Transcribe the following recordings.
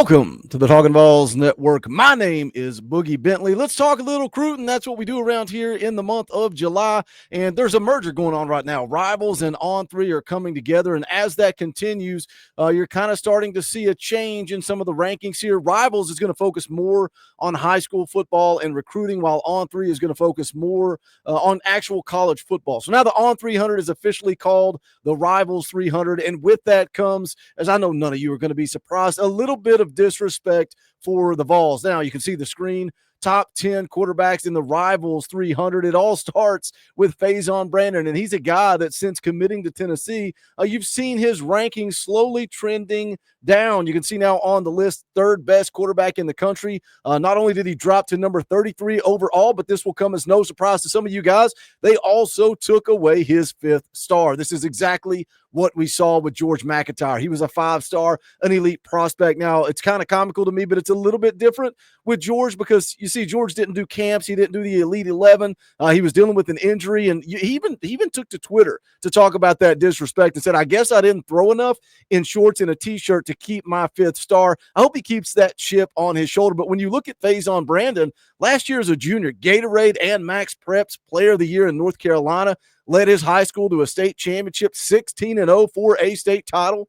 Welcome to the Talkin VAWLS Network. My name is Boogie Bentley. Let's talk a little recruiting. That's what we do around here in the month of July. And there's a merger going on right now. Rivals and On3 are coming together. And as that continues, you're kind of starting to see a change in some of the rankings here. Rivals is going to focus more on high school football and recruiting, while On3 is going to focus more on actual college football. So now the On300 is officially called the Rivals 300. And with that comes, as I know none of you are going to be surprised, a little bit of disrespect for the Vols. Now you can see the screen, top 10 quarterbacks in the Rivals 300. It all starts with Faison Brandon, and he's a guy that since committing to Tennessee, you've seen his rankings slowly trending down. You can see now on the list, third best quarterback in the country. Not only did he drop to number 33 overall, but this will come as no surprise to some of you guys, they also took away his fifth star. This is exactly what we saw with George McIntyre. He was a five-star, an elite prospect. Now, it's kind of comical to me, but it's a little bit different with George because you see George didn't do camps. He didn't do the Elite 11. He was dealing with an injury, and he even took to Twitter to talk about that disrespect and said, I guess I didn't throw enough in shorts and a T-shirt to keep my fifth star. I hope he keeps that chip on his shoulder. But when you look at Faison Brandon, last year as a junior, Gatorade and Max Preps Player of the Year in North Carolina, led his high school to a state championship, 16-0 for a state title.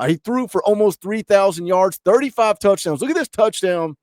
He threw for almost 3,000 yards, 35 touchdowns. Look at this touchdown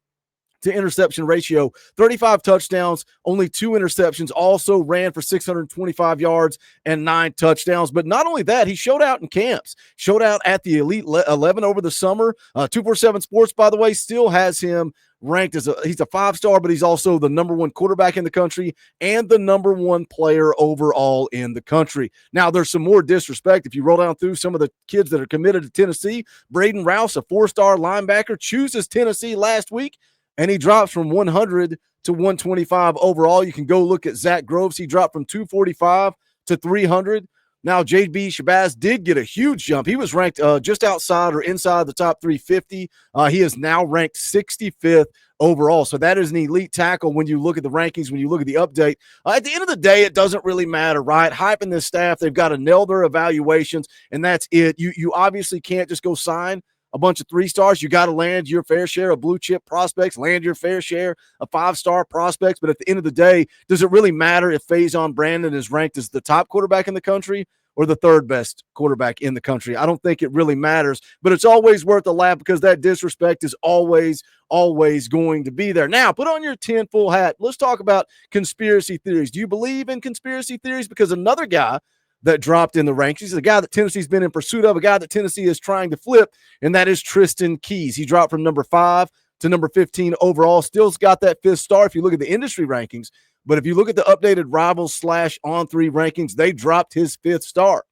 to interception ratio, 35 touchdowns, only 2 interceptions, also ran for 625 yards and 9 touchdowns. But not only that, he showed out in camps, showed out at the Elite 11 over the summer. 247 Sports, by the way, still has him ranked as he's a 5-star, but he's also the number 1 quarterback in the country and the number 1 player overall in the country. Now, there's some more disrespect. If you roll down through some of the kids that are committed to Tennessee, Braden Rouse, a 4-star linebacker, chooses Tennessee last week, and he drops from 100 to 125 overall. You can go look at Zach Groves. He dropped from 245 to 300. Now, J.B. Shabazz did get a huge jump. He was ranked just outside or inside the top 350. He is now ranked 65th overall. So that is an elite tackle when you look at the rankings, when you look at the update. At the end of the day, it doesn't really matter, right? Hyping this staff, they've got to nail their evaluations, and that's it. You obviously can't just go sign a bunch of 3-stars. You got to land your fair share of blue chip prospects, land your fair share of 5-star prospects. But at the end of the day, does it really matter if Faison Brandon is ranked as the top quarterback in the country or the third best quarterback in the country? I don't think it really matters, but it's always worth a laugh because that disrespect is always going to be there. Now, put on your tinfoil hat. Let's talk about conspiracy theories. Do you believe in conspiracy theories? Because another guy that dropped in the ranks, he's a guy that Tennessee's been in pursuit of, a guy that Tennessee is trying to flip, and that is Tristan Keys. He dropped from number 5 to number 15 overall. Still's got that 5th star if you look at the industry rankings, but if you look at the updated Rivals /On3 rankings, they dropped his 5th star.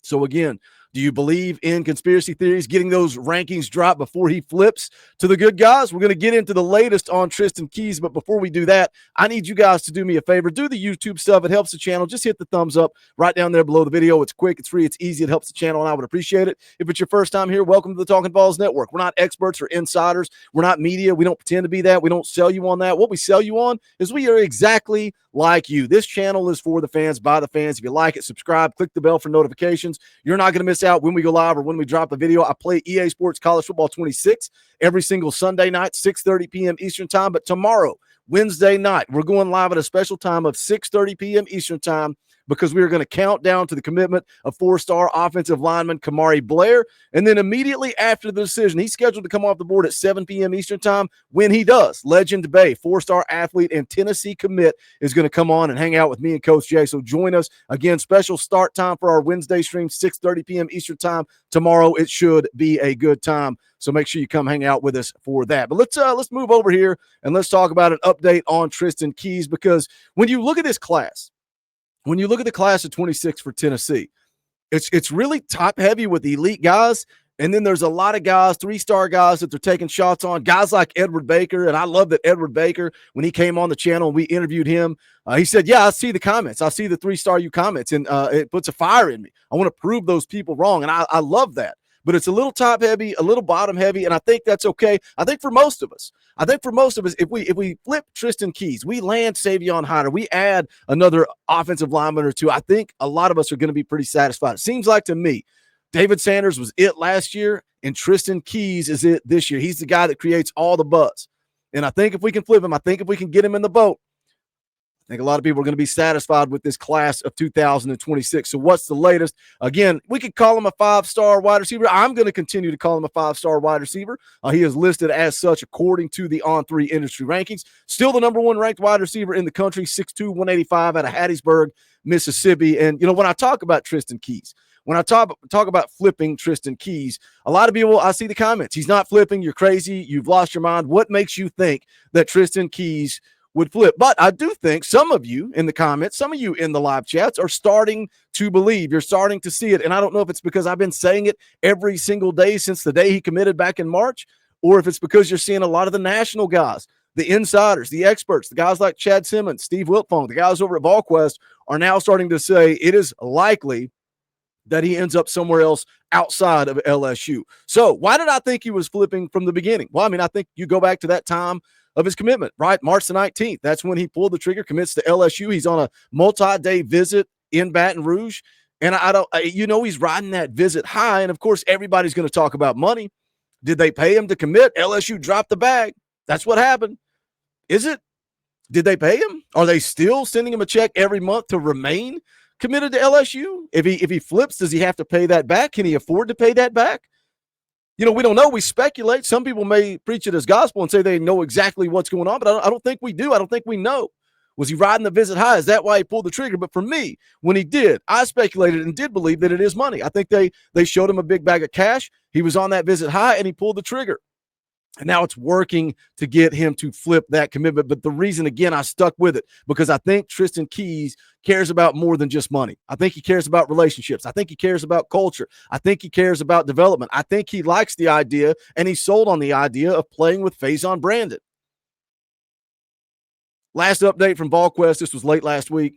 So again, do you believe in conspiracy theories, getting those rankings dropped before he flips to the good guys? We're going to get into the latest on Tristan Keys, but before we do that, I need you guys to do me a favor. Do the YouTube stuff. It helps the channel. Just hit the thumbs up right down there below the video. It's quick, it's free, it's easy. It helps the channel, and I would appreciate it. If it's your first time here, welcome to the Talkin VAWLS Network. We're not experts or insiders. We're not media. We don't pretend to be that. We don't sell you on that. What we sell you on is we are exactly like you. This channel is for the fans, by the fans. If you like it, subscribe, click the bell for notifications. You're not going to miss out when we go live or when we drop a video. I play EA Sports College Football 26 every single Sunday night, 6:30 p.m. Eastern time. But tomorrow, Wednesday night, we're going live at a special time of 6:30 p.m. Eastern time because we are going to count down to the commitment of 4-star offensive lineman Kamari Blair. And then immediately after the decision, he's scheduled to come off the board at 7 p.m. Eastern time. When he does, Legend Bay, 4-star athlete and Tennessee commit, is going to come on and hang out with me and Coach Jay. So join us. Again, special start time for our Wednesday stream, 6:30 p.m. Eastern time. Tomorrow, it should be a good time. So make sure you come hang out with us for that. But let's move over here and let's talk about an update on Tristan Keys, because when you look at this class, when you look at the class of 26 for Tennessee, it's really top heavy with the elite guys. And then there's a lot of guys, 3-star guys that they're taking shots on, guys like Edward Baker. And I love that Edward Baker, when he came on the channel and we interviewed him, he said, yeah, I see the comments. I see the 3-star you comments, and it puts a fire in me. I want to prove those people wrong. And I love that. But it's a little top heavy, a little bottom heavy, and I think that's okay. I think for most of us, if we flip Tristan Keys, we land Savion Hyder, we add another offensive lineman or two, I think a lot of us are going to be pretty satisfied. It seems like to me, David Sanders was it last year, And Tristan Keys is it this year. He's the guy that creates all the buzz. And I think if we can flip him, I think if we can get him in the boat, I think a lot of people are going to be satisfied with this class of 2026. So what's the latest? Again, we could call him a 5-star wide receiver. I'm going to continue to call him a 5-star wide receiver. He is listed as such according to the On3 industry rankings. Still the number 1 ranked wide receiver in the country, 6'2", 185 out of Hattiesburg, Mississippi. And, when I talk about Tristan Keys, when I talk about flipping Tristan Keys, a lot of people, I see the comments. He's not flipping. You're crazy. You've lost your mind. What makes you think that Tristan Keys would flip? But I do think some of you in the comments, some of you in the live chats are starting to believe. You're starting to see it. And I don't know if it's because I've been saying it every single day since the day he committed back in March, or if it's because you're seeing a lot of the national guys, the insiders, the experts, the guys like Chad Simmons, Steve Wiltfong, the guys over at VolQuest are now starting to say it is likely that he ends up somewhere else outside of LSU. So why did I think he was flipping from the beginning? Well, I think you go back to that time of his commitment, right? March the 19th. That's when he pulled the trigger, commits to LSU. He's on a multi-day visit in Baton Rouge. And he's riding that visit high. And of course, everybody's going to talk about money. Did they pay him to commit? LSU dropped the bag. That's what happened. Is it? Did they pay him? Are they still sending him a check every month to remain committed to LSU? If he flips, does he have to pay that back? Can he afford to pay that back? We don't know. We speculate. Some people may preach it as gospel and say they know exactly what's going on, but I don't think we do. I don't think we know. Was he riding the visit high? Is that why he pulled the trigger? But for me, when he did, I speculated and did believe that it is money. I think they showed him a big bag of cash. He was on that visit high, and he pulled the trigger. And now it's working to get him to flip that commitment. But the reason, again, I stuck with it, because I think Tristan Keys cares about more than just money. I think he cares about relationships. I think he cares about culture. I think he cares about development. I think he likes the idea, and he's sold on the idea of playing with Faison Brandon. Last update from VolQuest, this was late last week.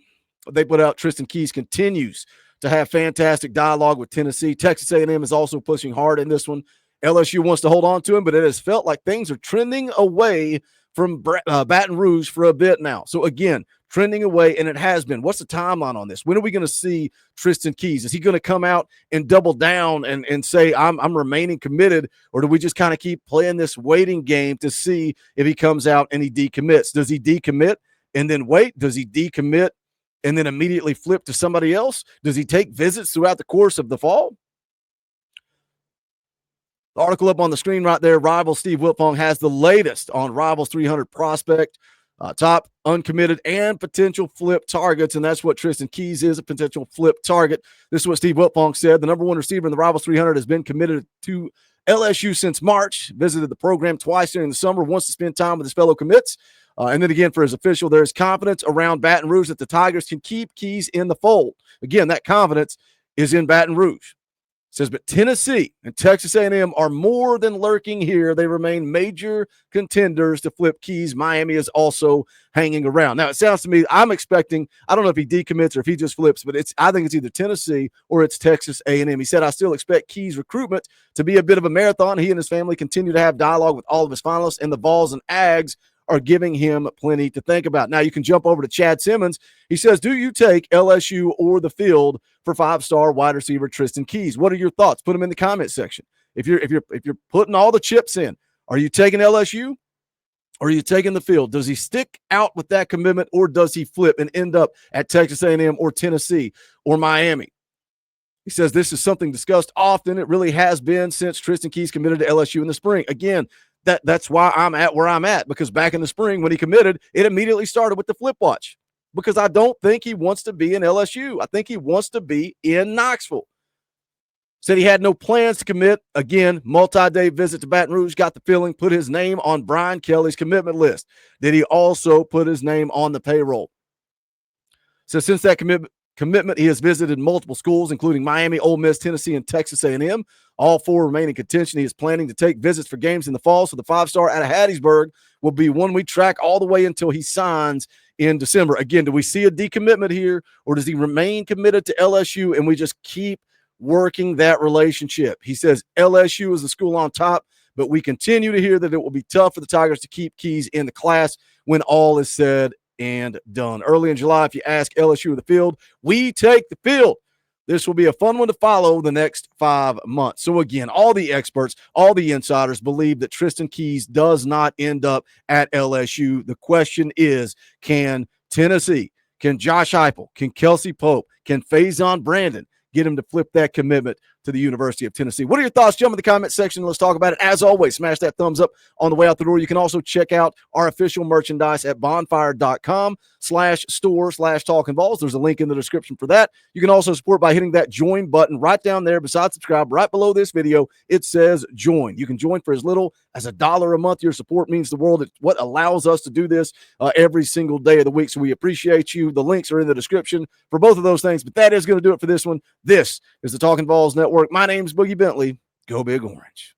They put out Tristan Keys continues to have fantastic dialogue with Tennessee. Texas A&M is also pushing hard in this one. LSU wants to hold on to him, but it has felt like things are trending away from Baton Rouge for a bit now. So again, trending away, and it has been. What's the timeline on this? When are we going to see Tristan Keys? Is he going to come out and double down and say, I'm remaining committed, or do we just kind of keep playing this waiting game to see if he comes out and he decommits? Does he decommit and then wait? Does he decommit and then immediately flip to somebody else? Does he take visits throughout the course of the fall? The article up on the screen right there, Rivals Steve Wiltfong has the latest on Rivals 300 prospect, top uncommitted and potential flip targets, and that's what Tristan Keys is, a potential flip target. This is what Steve Wiltfong said. The number 1 receiver in the Rivals 300 has been committed to LSU since March, visited the program twice during the summer, wants to spend time with his fellow commits. And then again, for his official, there's confidence around Baton Rouge that the Tigers can keep Keys in the fold. Again, that confidence is in Baton Rouge. Says, but Tennessee and Texas A&M are more than lurking here. They remain major contenders to flip Keys. Miami is also hanging around. Now, it sounds to me, I'm expecting, I don't know if he decommits or if he just flips, but I think it's either Tennessee or it's Texas A&M. He said, I still expect Keys' recruitment to be a bit of a marathon. He and his family continue to have dialogue with all of his finalists, and the Vols and Ags are giving him plenty to think about. Now you can jump over to Chad Simmons. He says, do you take LSU or the field for 5-star wide receiver Tristan Keys? What are your thoughts? Put them in the comment section. If you're putting all the chips in, are you taking LSU or are you taking the field? Does he stick out with that commitment, or does he flip and end up at Texas A&M or Tennessee or Miami? He says this is something discussed often. It really has been since Tristan Keys committed to LSU in the spring. Again, that's why I'm at where I'm at, because back in the spring when he committed, it immediately started with the flip watch, because I don't think he wants to be in LSU. I think he wants to be in Knoxville. Said he had no plans to commit. Again, multi-day visit to Baton Rouge, got the feeling, put his name on Brian Kelly's commitment list. Did he also put his name on the payroll? So since that commitment, he has visited multiple schools, including Miami, Ole Miss, Tennessee, and Texas A&M. All 4 remain in contention. He is planning to take visits for games in the fall, so the 5-star out of Hattiesburg will be one we track all the way until he signs in December. Again, do we see a decommitment here, or does he remain committed to LSU and we just keep working that relationship? He says LSU is the school on top, but we continue to hear that it will be tough for the Tigers to keep Keys in the class when all is said and done. Early in July, if you ask LSU or the field, we take the field. This will be a fun one to follow the next 5 months. So again, all the experts, all the insiders believe that Tristan Keys does not end up at LSU. The question is, can Tennessee, can Josh Heupel, can Kelsey Pope, can Faison Brandon get him to flip that commitment to the University of Tennessee? What are your thoughts? Jump in the comment section. Let's talk about it. As always, smash that thumbs up on the way out the door. You can also check out our official merchandise at bonfire.com/store/Talkin VAWLS. There's a link in the description for that. You can also support by hitting that join button right down there beside subscribe. Right below this video, it says join. You can join for as little as $1 a month. Your support means the world. It's what allows us to do this every single day of the week. So we appreciate you. The links are in the description for both of those things. But that is going to do it for this one. This is the Talkin VAWLS Network. My name is Boogie Bentley. Go Big Orange.